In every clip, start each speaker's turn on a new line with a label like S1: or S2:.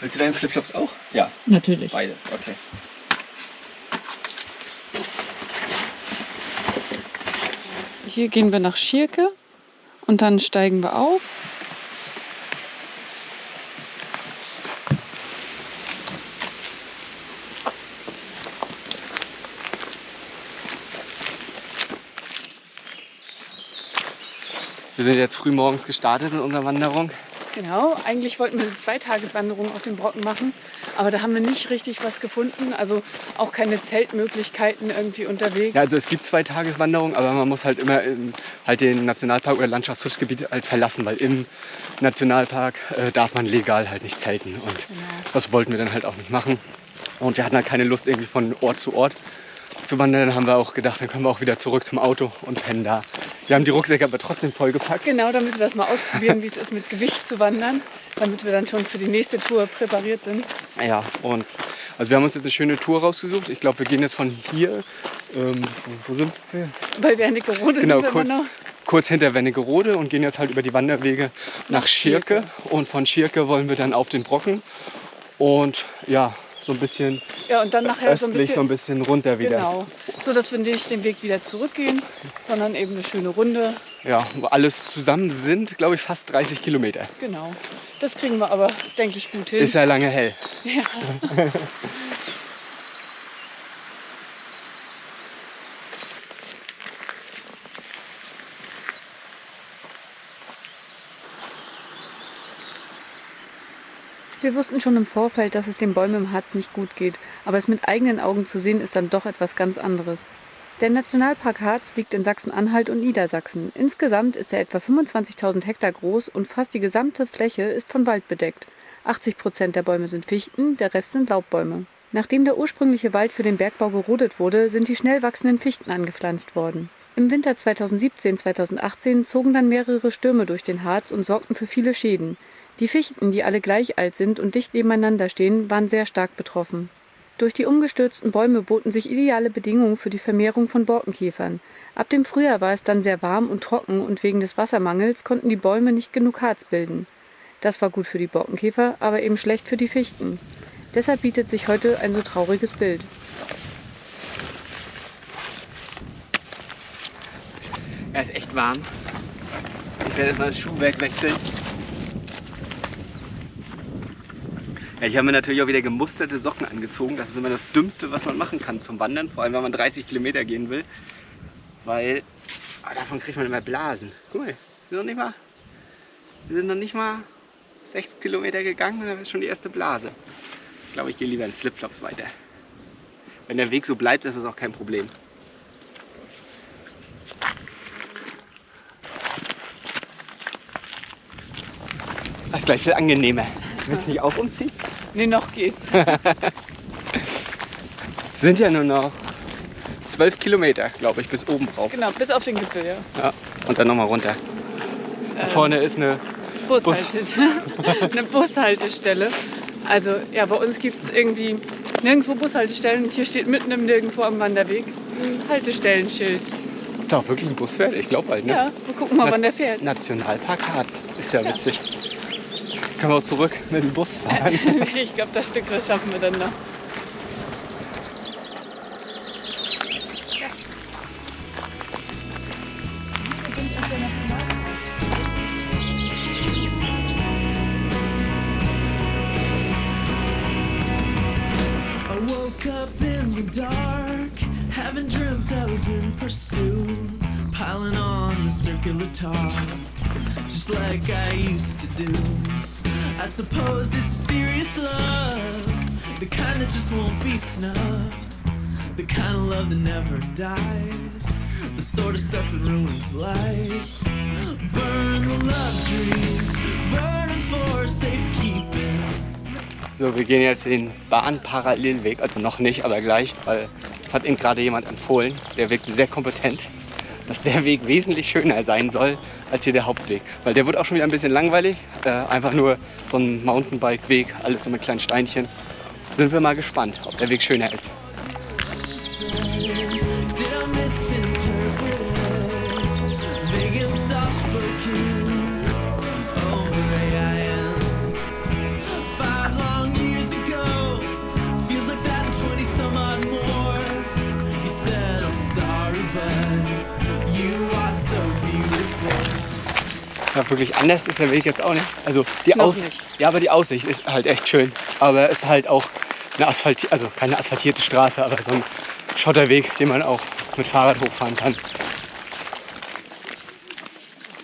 S1: Willst du deine Flipflops auch? Ja.
S2: Natürlich.
S1: Beide, okay.
S2: Hier gehen wir nach Schierke und dann steigen wir auf.
S1: Wir sind jetzt früh morgens gestartet in unserer Wanderung.
S2: Genau, eigentlich wollten wir eine 2-Tages-Wanderung auf den Brocken machen, aber da haben wir nicht richtig was gefunden, also auch keine Zeltmöglichkeiten irgendwie unterwegs.
S1: Ja, also es gibt 2-Tages-Wanderungen, aber man muss halt immer halt den Nationalpark oder Landschaftsschutzgebiet halt verlassen, weil im Nationalpark darf man legal halt nicht zelten und das wollten wir dann halt auch nicht machen. Und wir hatten halt keine Lust irgendwie von Ort zu Ort zu wandern, dann haben wir auch gedacht, dann können wir auch wieder zurück zum Auto und pennen da. Wir haben die Rucksäcke aber trotzdem vollgepackt.
S2: Genau, damit wir das mal ausprobieren, wie es ist mit Gewicht zu wandern, damit wir dann schon für die nächste Tour präpariert sind.
S1: Ja, und also wir haben uns jetzt eine schöne Tour rausgesucht. Ich glaube, wir gehen jetzt von hier, wo sind wir?
S2: Bei Wernigerode
S1: Genau,
S2: sind wir immer noch.
S1: kurz hinter Wernigerode und gehen jetzt halt über die Wanderwege nach Schierke. Und von Schierke wollen wir dann auf den Brocken und ja, so ein bisschen
S2: und dann nachher
S1: östlich so ein bisschen runter wieder.
S2: Genau, so dass wir nicht den Weg wieder zurückgehen, sondern eben eine schöne Runde.
S1: Ja, wo alles zusammen sind, glaube ich, fast 30 Kilometer.
S2: Genau, das kriegen wir aber, denke ich, gut hin.
S1: Ist ja lange hell.
S2: Ja. Wir wussten schon im Vorfeld, dass es den Bäumen im Harz nicht gut geht, aber es mit eigenen Augen zu sehen, ist dann doch etwas ganz anderes. Der Nationalpark Harz liegt in Sachsen-Anhalt und Niedersachsen. Insgesamt ist er etwa 25.000 Hektar groß und fast die gesamte Fläche ist von Wald bedeckt. 80% der Bäume sind Fichten, der Rest sind Laubbäume. Nachdem der ursprüngliche Wald für den Bergbau gerodet wurde, sind die schnell wachsenden Fichten angepflanzt worden. Im Winter 2017/2018 zogen dann mehrere Stürme durch den Harz und sorgten für viele Schäden. Die Fichten, die alle gleich alt sind und dicht nebeneinander stehen, waren sehr stark betroffen. Durch die umgestürzten Bäume boten sich ideale Bedingungen für die Vermehrung von Borkenkäfern. Ab dem Frühjahr war es dann sehr warm und trocken und wegen des Wassermangels konnten die Bäume nicht genug Harz bilden. Das war gut für die Borkenkäfer, aber eben schlecht für die Fichten. Deshalb bietet sich heute ein so trauriges Bild.
S1: Er ist echt warm. Ich werde jetzt mal das Schuhwerk wechseln. Ja, ich habe mir natürlich auch wieder gemusterte Socken angezogen. Das ist immer das Dümmste, was man machen kann zum Wandern. Vor allem, wenn man 30 Kilometer gehen will. Weil davon kriegt man immer Blasen. Guck mal, wir sind noch nicht mal 6 Kilometer gegangen und dann ist schon die erste Blase. Ich glaube, ich gehe lieber in Flipflops weiter. Wenn der Weg so bleibt, ist das auch kein Problem. Das ist gleich viel angenehmer. Willst du nicht auch umziehen?
S2: Nee, noch geht's.
S1: Sind ja nur noch 12 Kilometer, glaube ich, bis oben rauf.
S2: Genau, bis auf den Gipfel, ja.
S1: Ja, und dann nochmal runter. Da vorne ist eine
S2: eine Bushaltestelle. Also ja, bei uns gibt es irgendwie nirgendwo Bushaltestellen und hier steht mitten im Nirgendwo am Wanderweg ein Haltestellenschild.
S1: Doch, wirklich ein Bus fährt? Ich glaube halt, ne?
S2: Ja, wir gucken mal, wann der fährt.
S1: Nationalpark Harz. Ist ja witzig. Können wir auch zurück mit dem Bus fahren?
S2: Ich glaube, das Stück das schaffen wir dann noch.
S3: I woke up in the dark, having dreamt I was in pursuit, piling on the circular talk, just like I used to do. I suppose this serious love, the kind that just won't be snubbed, the kind of love that never dies, the sort of stuff that ruins lives. Burn the love dreams, burn them for safekeeping.
S1: So, wir gehen jetzt den Bahnparallelweg, also noch nicht, aber gleich, weil es hat eben gerade jemand empfohlen, der wirkt sehr kompetent, dass der Weg wesentlich schöner sein soll als hier der Hauptweg. Weil der wird auch schon wieder ein bisschen langweilig, einfach nur so ein Mountainbike-Weg, alles so mit kleinen Steinchen. Sind wir mal gespannt, ob der Weg schöner ist.
S3: Over AIM. 5 long
S1: wirklich anders ist der Weg jetzt auch nicht. Also die
S2: Noch nicht.
S1: Ja, aber die Aussicht ist halt echt schön. Aber es ist halt auch eine also keine asphaltierte Straße, aber so ein Schotterweg, den man auch mit Fahrrad hochfahren kann.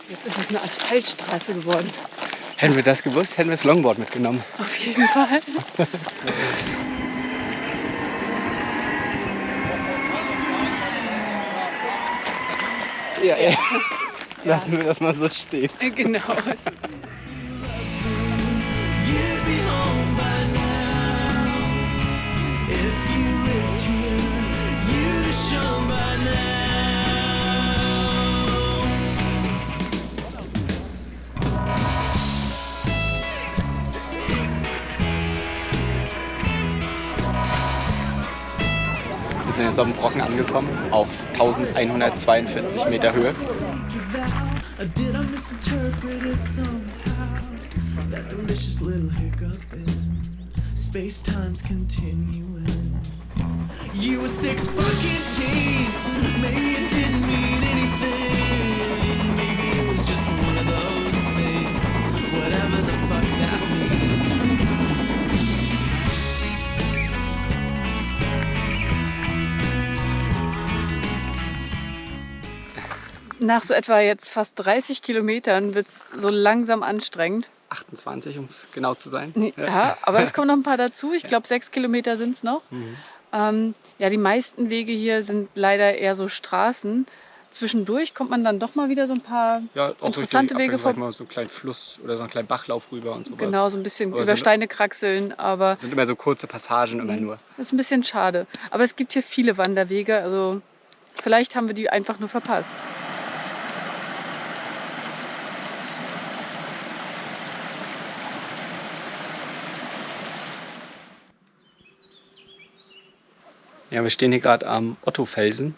S2: Jetzt ist es eine Asphaltstraße geworden.
S1: Hätten wir das gewusst, hätten wir das Longboard mitgenommen.
S2: Auf jeden Fall.
S1: Ja. Lassen wir das mal so stehen.
S2: Genau.
S3: You'd be home by now. If you lived here, you'd have shown by now.
S1: Wir sind jetzt auf dem Brocken angekommen, auf 1142 Meter Höhe.
S3: Or did I misinterpret it somehow? That delicious little hiccup in space-time's continuing. You were 6 fucking teen. Maybe it didn't mean anything. Maybe it was just one of those things. Whatever the fuck that means.
S2: Nach so etwa jetzt fast 30 Kilometern wird es so langsam anstrengend.
S1: 28, um es genau zu sein.
S2: Ja, aber es kommen noch ein paar dazu. Ich glaube, 6 Kilometer sind es noch. Ja, die meisten Wege hier sind leider eher so Straßen. Zwischendurch kommt man dann doch mal wieder so ein paar interessante Wege vor.
S1: Mal so einen kleinen Fluss oder so einen kleinen Bachlauf rüber und sowas.
S2: Genau, so ein bisschen
S1: Aber
S2: über Steine kraxeln, aber
S1: sind immer so kurze Passagen immer nur.
S2: das ist ein bisschen schade. Aber es gibt hier viele Wanderwege, also vielleicht haben wir die einfach nur verpasst.
S1: Ja, wir stehen hier gerade am Ottofelsen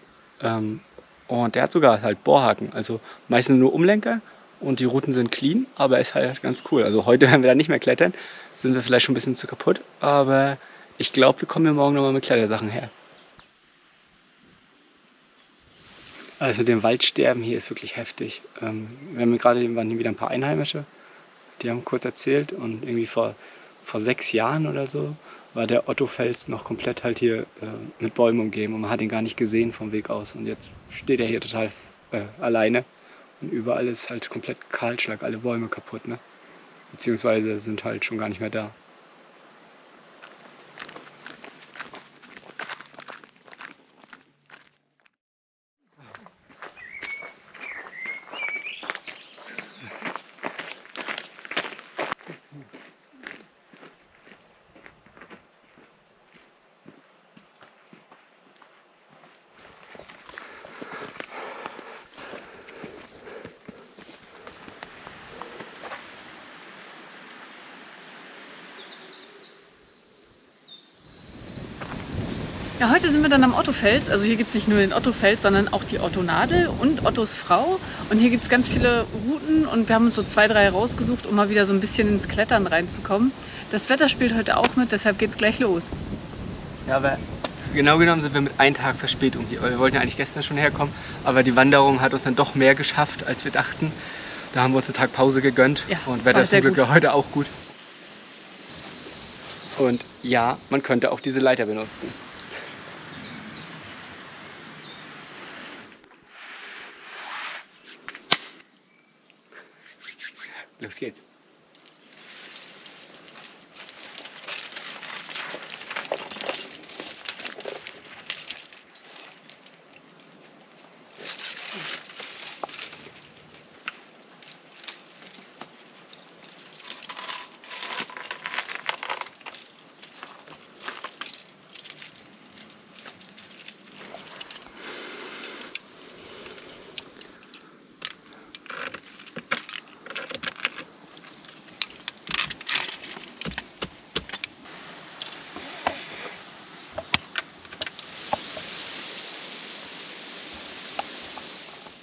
S1: und der hat sogar halt Bohrhaken. Also meistens nur Umlenker und die Routen sind clean, aber ist halt ganz cool. Also heute werden wir da nicht mehr klettern, sind wir vielleicht schon ein bisschen zu kaputt, aber ich glaube, wir kommen hier morgen nochmal mit Klettersachen her. Also mit dem Waldsterben hier ist wirklich heftig. Wir haben waren hier wieder ein paar Einheimische, die haben kurz erzählt und irgendwie vor 6 Jahren oder so war der Ottofels noch komplett halt hier mit Bäumen umgeben und man hat ihn gar nicht gesehen vom Weg aus. Und jetzt steht er hier total alleine und überall ist halt komplett Kahlschlag, alle Bäume kaputt, ne? Beziehungsweise sind halt schon gar nicht mehr da.
S2: Ja, heute sind wir dann am Ottofels. Also hier gibt es nicht nur den Ottofels, sondern auch die Otto-Nadel und Ottos Frau. Und hier gibt es ganz viele Routen und wir haben uns so 2, 3 rausgesucht, um mal wieder so ein bisschen ins Klettern reinzukommen. Das Wetter spielt heute auch mit, deshalb geht es gleich los.
S1: Ja, aber genau genommen sind wir mit einem Tag Verspätung hier. Wir wollten ja eigentlich gestern schon herkommen, aber die Wanderung hat uns dann doch mehr geschafft, als wir dachten. Da haben wir uns einen Tag Pause gegönnt
S2: Ja,
S1: und Wetter
S2: war
S1: ist zum
S2: sehr
S1: Glück
S2: gut.
S1: ja heute auch gut. Und ja, man könnte auch diese Leiter benutzen. Los geht's.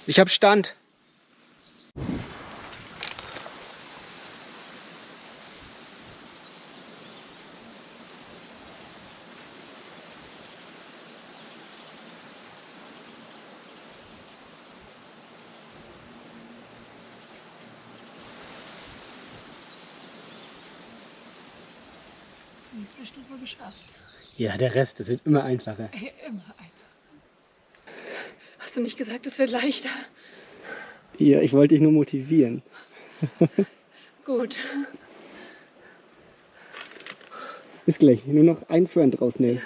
S1: Ich hab Stand.
S2: nächste Stufe geschafft.
S1: Ja, der Rest, das wird immer einfacher.
S2: Ey, immer einfach. Hast du nicht gesagt, es wird leichter?
S1: Ja, ich wollte dich nur motivieren.
S2: Gut.
S1: Ist gleich, nur noch einen Fern draus nehmen.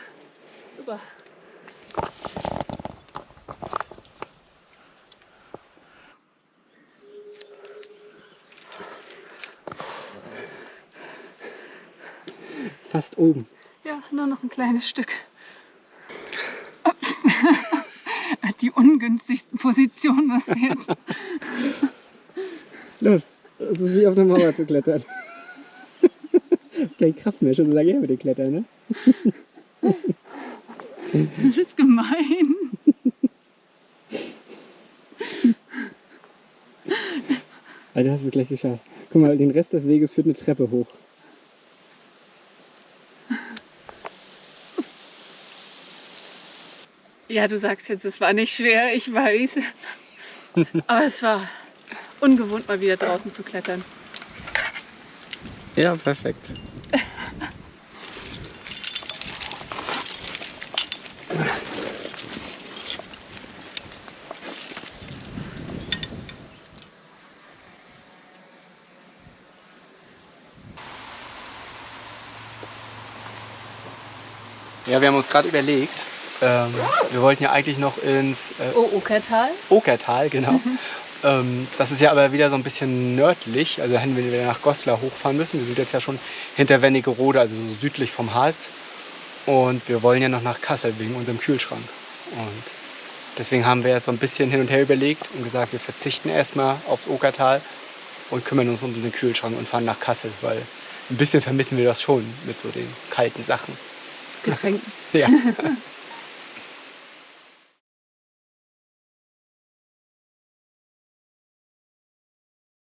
S2: Super.
S1: Fast oben.
S2: Ja, nur noch ein kleines Stück. Die ungünstigste Position, was jetzt.
S1: Los, es ist wie auf einer Mauer zu klettern. Das ist keine Kraft mehr, schon so lange her mit dem Klettern, ne?
S2: Das ist gemein.
S1: Alter, hast du es gleich geschafft. Guck mal, den Rest des Weges führt eine Treppe hoch.
S2: Ja, du sagst jetzt, es war nicht schwer, ich weiß. Aber es war ungewohnt, mal wieder draußen zu klettern.
S1: Ja, perfekt. Ja, wir haben uns gerade überlegt, wir wollten ja eigentlich noch ins
S2: Okertal?
S1: Okertal, genau. Das ist ja aber wieder so ein bisschen nördlich, also hätten wir wieder nach Goslar hochfahren müssen. Wir sind jetzt ja schon hinter Wernigerode, also so südlich vom Harz. Und wir wollen ja noch nach Kassel wegen unserem Kühlschrank. Und deswegen haben wir so ein bisschen hin und her überlegt und gesagt, wir verzichten erstmal aufs Okertal und kümmern uns um den Kühlschrank und fahren nach Kassel, weil ein bisschen vermissen wir das schon mit so den kalten Sachen.
S2: Getränken.
S1: Ja.